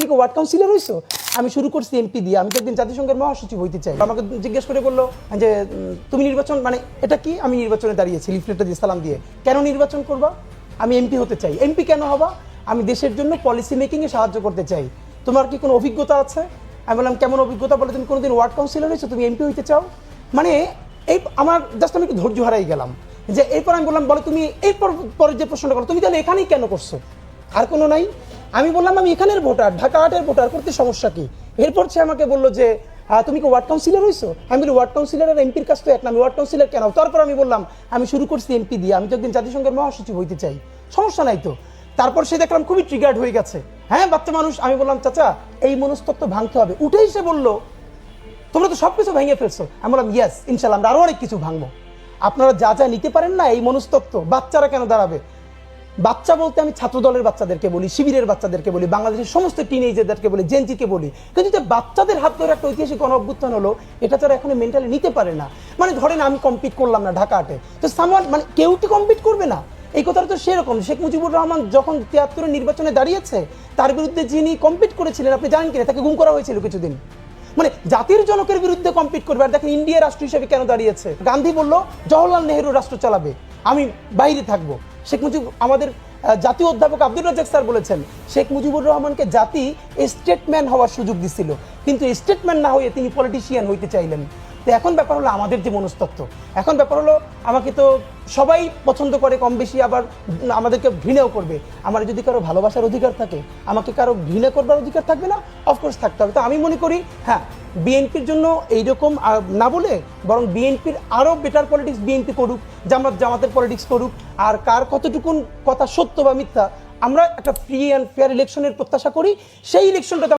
তুমি কি ward councillor হইছো? আমি শুরু করছি এমপি দিয়ে, আমি তো একদিন জাতিসংঘের মহাসচিব হইতে চাই। আমাকে জিজ্ঞেস করে বললো যে তুমি নির্বাচন মানে এটা কি? আমি নির্বাচনে দাঁড়িয়েছি লিফলেটটা দিয়ে সালাম দিয়ে। কেন নির্বাচন করবা? আমি এমপি হতে চাই। এমপি কেন হবা? আমি দেশের জন্য পলিসি মেকিংয়ে সাহায্য করতে চাই। তোমার কি কোনো অভিজ্ঞতা আছে? আমি বললাম কেমন অভিজ্ঞতা? বলে তুমি কোনোদিন ওয়ার্ড কাউন্সিলর হয়েছো, তুমি এমপি হইতে চাও? মানে এই আমার জাস্ট আমি একটু ধৈর্য হারাই গেলাম। যে এরপর আমি বললাম বলে তুমি এরপর পরের যে প্রশ্নটা করো, তুমি তাহলে এখানেই কেন করছো? আর কোনো নাই? আমি বললাম আমি এখানের ভোটার, ঢাকা ৮-এর ভোটার, করতে সমস্যা কি? এরপর সে আমাকে বললো যে তুমি কি ওয়ার্ড কাউন্সিলর হইছো? আমি বলি ওয়ার্ড কাউন্সিলর আর এমপির কাজ তো এক না, আমি ওয়ার্ড কাউন্সিলর কেন? তারপর আমি বললাম আমি শুরু করছি এমপি দিয়ে, আমি তো একদিন জাতিসংঘের মহাসচিব হইতে চাই, সমস্যা নাই তো। তারপর সে দেখলাম খুবই ট্রিগার্ড হয়ে গেছে। হ্যাঁ বাচ্চা মানুষ। আমি বললাম চাচা এই মনস্তত্ত্ব ভাঙতে হবে। উঠেই সে বললো তোমরা তো সব কিছু ভেঙে ফেলছো। আমি বললাম ইয়েস ইনশাল্লাহ আমরা আরও অনেক কিছু ভাঙবো। আপনারা যা যা নিতে পারেন না, এই মনস্তত্ত্ব বাচ্চারা কেন দাঁড়াবে? বাচ্চা বলতে আমি ছাত্র দলের বাচ্চাদেরকে বলি, শিবিরের বাচ্চাদেরকে বলি, বাংলাদেশের সমস্ত টিনেজারদেরকে বলি, জেনজিকে বলি। কিন্তু যে বাচ্চাদের হাত ধরে একটা ঐতিহাসিক গণ অভ্যুত্থান হলো, এটা তারা এখন মেন্টালি নিতে পারে না। মানে ধরেন আমি কম্পিট করলাম না ঢাকা ৮-এ, তো সামওয়ান মানে কেউ কি কম্পিট করবে না? এই কথাটা তো সেরকম। শেখ মুজিবুর রহমান যখন ৭৩-এর নির্বাচনে দাঁড়িয়েছে, তার বিরুদ্ধে যিনি কম্পিট করেছিলেন আপনি জানেন কিনা, তাকে গুম করা হয়েছিল কিছুদিন। মানে জাতির জনকের বিরুদ্ধে কম্পিট করবে। আর দেখেন ইন্ডিয়া রাষ্ট্র হিসেবে কেন দাঁড়িয়েছে? গান্ধী বলল জওহরলাল নেহরু রাষ্ট্র চালাবে, আমি বাইরে থাকবো। শেখ মুজিব আমাদের জাতীয় অধ্যাপক আব্দুর রাজ্জাক স্যার বলেছেন শেখ মুজিবুর রহমানকে জাতি স্টেটম্যান হওয়ার সুযোগ দিছিল, কিন্তু স্টেটম্যান না হয়ে তিনি পলিটিশিয়ান হইতে চাইলেন। তো এখন ব্যাপার হলো আমাদের যে মনস্তত্ত্ব, এখন ব্যাপার হলো আমাকে তো সবাই পছন্দ করে কম বেশি, আবার আমাদেরকে ঘৃণাও করবে। আমার যদি কারো ভালোবাসার অধিকার থাকে, আমাকে কারো ঘৃণা করবার অধিকার থাকবে না? অফকোর্স থাকতে হবে। তো আমি মনে করি হ্যাঁ বিএনপির জন্য এইরকম না বলে বরং বিএনপির আরও বেটার পলিটিক্স বিএনপি করুক, জামাতের পলিটিক্স করুক। আর কার কতটুকুন কথা সত্য বা মিথ্যা, আমরা একটা ফ্রি অ্যান্ড ফেয়ার ইলেকশনের প্রত্যাশা করি। সেই ইলেকশনটা